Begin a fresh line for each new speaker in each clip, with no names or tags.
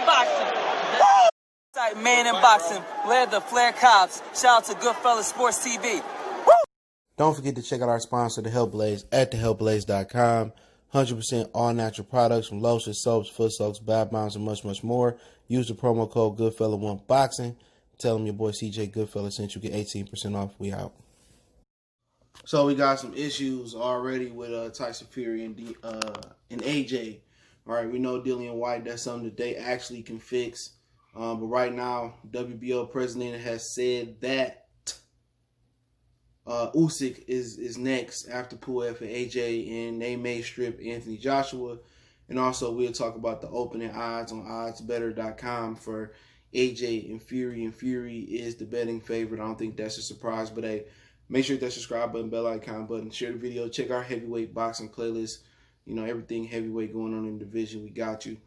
boxing. Man in boxing, led the Flair Cops. Shout out to Goodfellas Sports TV. Woo!
Don't forget to check out our sponsor, The Health Blaze, at thehealthblaze.com. 100% all natural products from lotions, soaps, foot soaks, bath bombs, and much, much more. Use the promo code Goodfella1Boxing. Tell them your boy CJ Goodfella sent you. Get 18% off. We out. So we got some issues already with Tyson Fury and AJ. All right, we know Dillian Whyte. That's something that they actually can fix. But right now, WBO president has said that Usyk is next after Pulev and AJ, and they may strip Anthony Joshua. And also, we'll talk about the opening odds on oddsbetter.com for AJ and Fury. And Fury is the betting favorite. I don't think that's a surprise. But hey, make sure that subscribe button, bell icon button, share the video, check our heavyweight boxing playlist. You know, everything heavyweight going on in the division, we got you.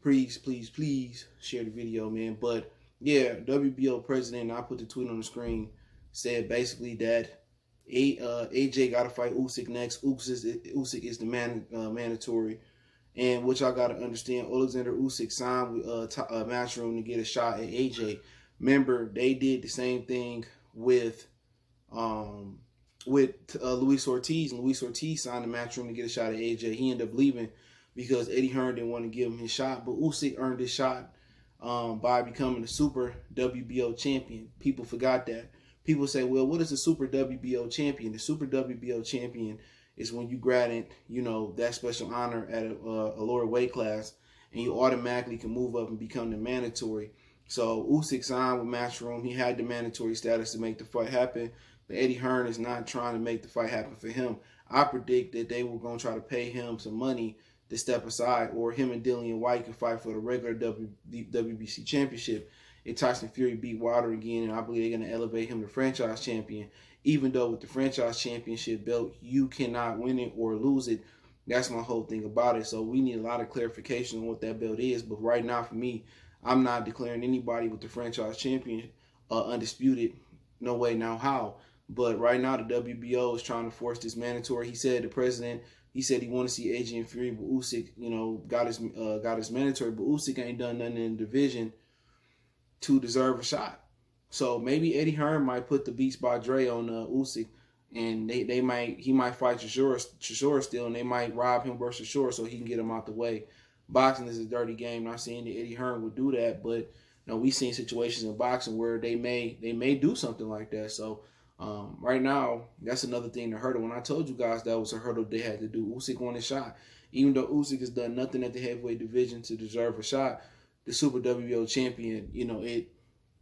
Please share the video, man. But yeah, WBO president, I put the tweet on the screen, said basically that AJ got to fight Usyk next. Usyk is the mandatory. And what y'all got to understand, Oleksandr Usyk signed with Matchroom to get a shot at AJ. Remember, they did the same thing with Luis Ortiz, and Luis Ortiz signed the Matchroom to get a shot at AJ. He ended up leaving because Eddie Hearn didn't want to give him his shot. But Usyk earned his shot by becoming the Super WBO champion. People forgot that. People say, well, what is a Super WBO champion? The Super WBO champion is when you grant, that special honor at a lower weight class, and you automatically can move up and become the mandatory. So Usyk signed with Matchroom. He had the mandatory status to make the fight happen. But Eddie Hearn is not trying to make the fight happen for him. I predict that they were going to try to pay him some money to step aside, or him and Dillian Whyte can fight for the regular WBC championship. If Tyson Fury beat Wilder again, and I believe they're going to elevate him to franchise champion, even though with the franchise championship belt, you cannot win it or lose it. That's my whole thing about it. So we need a lot of clarification on what that belt is. But right now, for me, I'm not declaring anybody with the franchise champion undisputed. No way, now how. But right now, the WBO is trying to force this mandatory. He said, the president, he said he wanted to see AJ and Fury, but Usyk, got his mandatory. But Usyk ain't done nothing in the division to deserve a shot. So maybe Eddie Hearn might put the Beast by Dre on Usyk, and he might fight Chisora still, and they might rob him versus Chisora so he can get him out the way. Boxing is a dirty game. Not saying that Eddie Hearn would do that, but we've seen situations in boxing where they may do something like that. So right now, that's another thing to hurdle. When I told you guys that was a hurdle they had to do, Usyk won a shot. Even though Usyk has done nothing at the heavyweight division to deserve a shot, the Super WBO champion,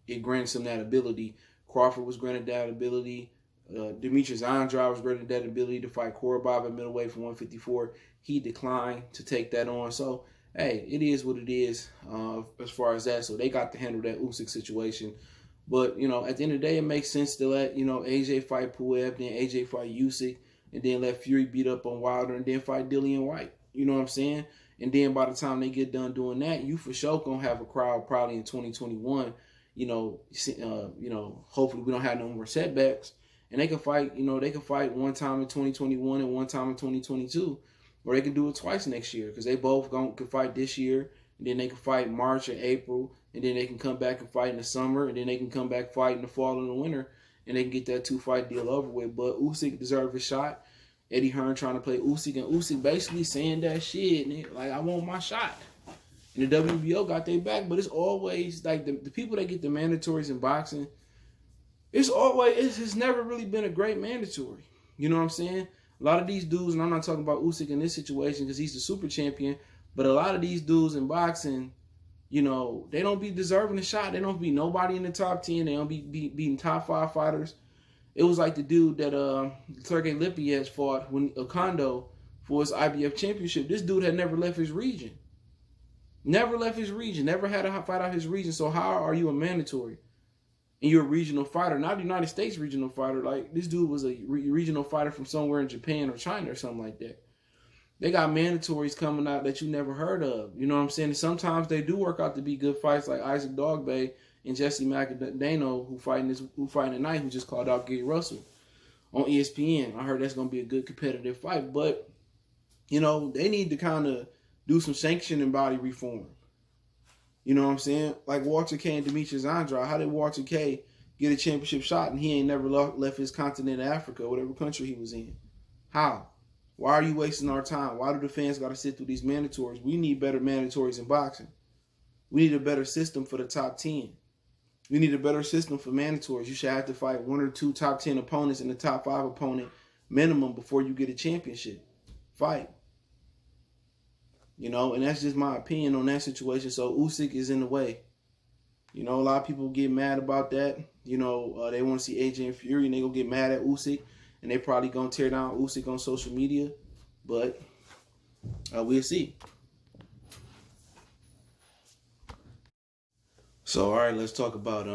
it grants him that ability. Crawford was granted that ability. Demetrius Andrade was granted that ability to fight Korobov at middleweight for 154. He declined to take that on. So, hey, it is what it is as far as that. So they got to handle that Usyk situation. But, at the end of the day, it makes sense to let, AJ fight Pulev, then AJ fight Usyk, and then let Fury beat up on Wilder, and then fight Dillian Whyte. You know what I'm saying? And then by the time they get done doing that, you for sure going to have a crowd probably in 2021. Hopefully we don't have no more setbacks. And they can fight, they can fight one time in 2021 and one time in 2022. Or they can do it twice next year, because they both can fight this year, and then they can fight March or April, and then they can come back and fight in the summer, and then they can come back fight in the fall and the winter, and they can get that 2-fight deal over with. But Usyk deserves a shot. Eddie Hearn trying to play Usyk, and Usyk basically saying that shit, like, I want my shot. And the WBO got their back, but it's always like the people that get the mandatories in boxing, it's never really been a great mandatory. You know what I'm saying? A lot of these dudes, and I'm not talking about Usyk in this situation because he's the super champion, but a lot of these dudes in boxing, they don't be deserving a shot. They don't be nobody in the top 10. They don't be beating top 5 fighters. It was like the dude that Sergey Lipyets fought when Kondo for his IBF championship. This dude had never left his region. Never left his region. Never had a fight out his region. So how are you a mandatory? And you're a regional fighter, not a United States regional fighter. Like, this dude was a regional fighter from somewhere in Japan or China or something like that. They got mandatories coming out that you never heard of. You know what I'm saying? And sometimes they do work out to be good fights, like Isaac Dogbay and Jesse Macadano, who fighting tonight, who just called out Gary Russell on ESPN. I heard that's going to be a good competitive fight. But, they need to kind of do some sanctioning body reform. You know what I'm saying? Like Walter K and Demetrius Andrade. How did Walter K get a championship shot and he ain't never left his continent of Africa, whatever country he was in? How? Why are you wasting our time? Why do the fans got to sit through these mandatories? We need better mandatories in boxing. We need a better system for the top 10. We need a better system for mandatories. You should have to fight 1 or 2 top 10 opponents and the top 5 opponent minimum before you get a championship fight. You know, and that's just my opinion on that situation. So Usyk is in the way. You know, a lot of people get mad about that. You know, they want to see AJ and Fury, and they gonna get mad at Usyk, and they probably gonna tear down Usyk on social media. But we'll see. So, all right, let's talk about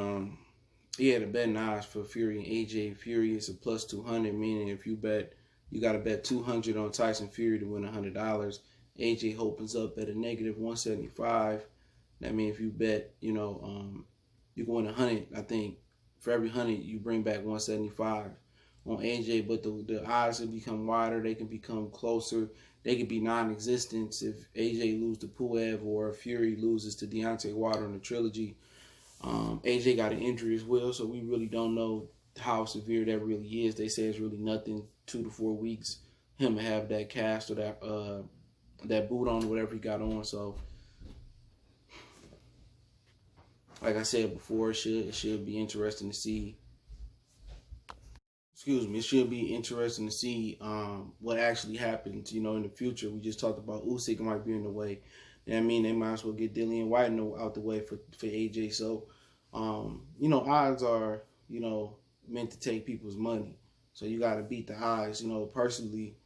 the betting odds for Fury and AJ. Fury is a plus 200, meaning if you bet, you got to bet 200 on Tyson Fury to win $100. AJ opens up at a negative 175. That means if you bet, you know, you can win 100. I think for every 100 you bring back 175 on AJ. But the odds will become wider. They can become closer. They can be non-existent if AJ loses to Pulev or if Fury loses to Deontay Wilder in the trilogy. AJ got an injury as well, so we really don't know how severe that really is. They say it's really nothing, 2 to 4 weeks. Him to have that cast or that boot on, whatever he got on. So, like I said before, it should be interesting to see. It should be interesting to see what actually happens, you know, in the future. We just talked about Usyk might be in the way. I mean, they might as well get Dillian Whyte out the way for AJ. So, you know, odds are, you know, meant to take people's money. So you got to beat the odds. You know, personally,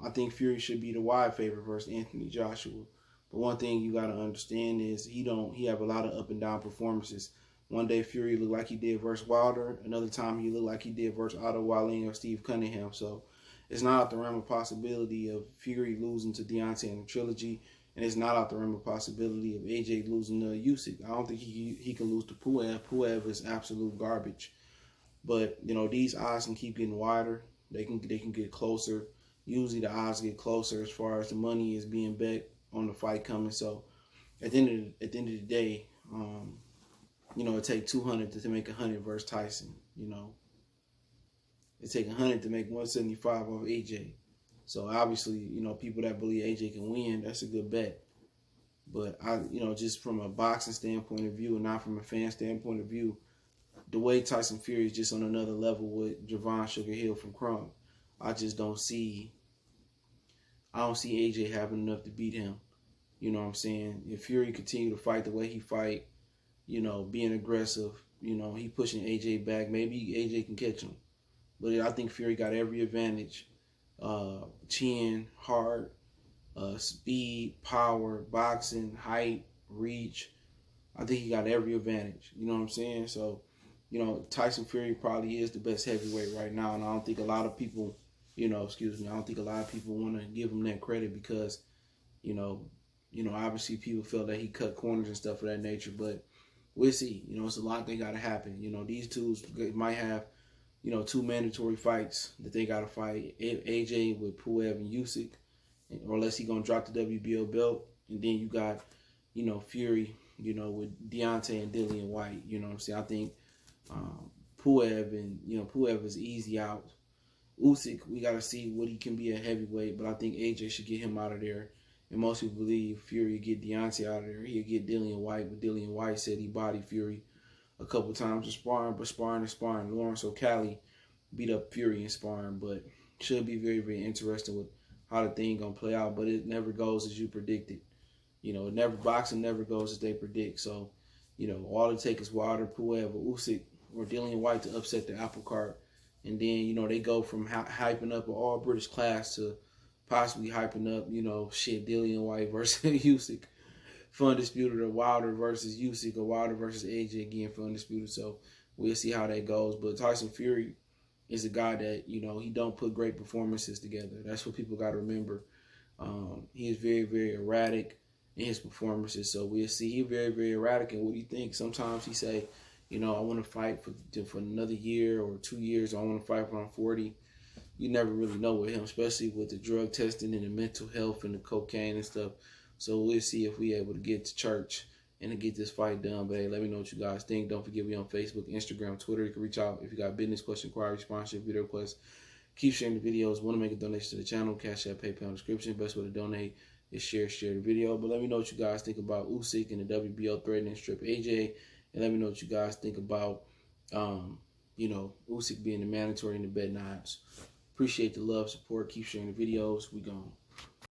I think Fury should be the wide favorite versus Anthony Joshua. But one thing you got to understand is he have a lot of up and down performances. One day Fury looked like he did versus Wilder. Another time he looked like he did versus Otto Wallin or Steve Cunningham. So it's not out the realm of possibility of Fury losing to Deontay in the trilogy. And it's not out the realm of possibility of AJ losing to Usyk. I don't think he can lose to Pulev. Pulev is absolute garbage. But, you know, these odds can keep getting wider. They can get closer. Usually the odds get closer as far as the money is being bet on the fight coming. So at the end of the day, you know, it takes 200 to make 100 versus Tyson. You know, it takes 100 to make 175 off AJ. So obviously, you know, people that believe AJ can win, that's a good bet. But you know, just from a boxing standpoint of view, and not from a fan standpoint of view, the way Tyson Fury is just on another level with Javon Sugar Hill from Crumb. I don't see AJ having enough to beat him. You know what I'm saying? If Fury continue to fight the way he fight, you know, being aggressive, you know, he pushing AJ back, maybe AJ can catch him. But I think Fury got every advantage. Chin, heart, speed, power, boxing, height, reach. I think he got every advantage. You know what I'm saying? So, you know, Tyson Fury probably is the best heavyweight right now, and I don't think a lot of people, I don't think a lot of people want to give him that credit because, you know, obviously people felt that he cut corners and stuff of that nature, but we'll see. You know, it's a lot that got to happen. You know, these two might have, you know, 2 mandatory fights that they got to fight. AJ with Pulev and Usyk, or unless he going to drop the WBO belt. And then you got, you know, Fury, you know, with Deontay and Dillian Whyte. You know what I'm saying? I think Pulev is easy out. Usyk, we got to see what he can be at heavyweight, but I think AJ should get him out of there. And most people believe Fury get Deontay out of there. He'll get Dillian Whyte, but Dillian Whyte said he bodied Fury a couple times in sparring, but sparring is sparring. Lawrence O'Callaghan beat up Fury in sparring, but should be very, very interesting with how the thing gonna play out. But it never goes as you predicted. You know, boxing never goes as they predict. So, you know, all it takes is Wilder, Pulev, or Usyk, or Dillian Whyte to upset the apple cart, and then, you know, they go from hyping up an all British class to possibly hyping up, you know, Dillian Whyte versus Usyk for undisputed, or Wilder versus Usyk, or Wilder versus AJ again for undisputed. So we'll see how that goes. But Tyson Fury is a guy that, you know, he don't put great performances together. That's what people got to remember. He is very, very erratic in his performances. So we'll see. He's very, very erratic in what he thinks. Sometimes he say, you know, I want to fight for another year or 2 years. Or I want to fight when I'm 40. You never really know with him, especially with the drug testing and the mental health and the cocaine and stuff. So we'll see if we're able to get to church and to get this fight done. But hey, let me know what you guys think. Don't forget we on Facebook, Instagram, Twitter. You can reach out if you got business question, inquiry, sponsorship, video requests. Keep sharing the videos. Want to make a donation to the channel? Cash App, PayPal, description. Best way to donate is share the video. But let me know what you guys think about Usyk and the WBO threatening strip AJ, and let me know what you guys think about Usyk being the mandatory in the bet knives. Appreciate the love, support. Keep sharing the videos. We gone.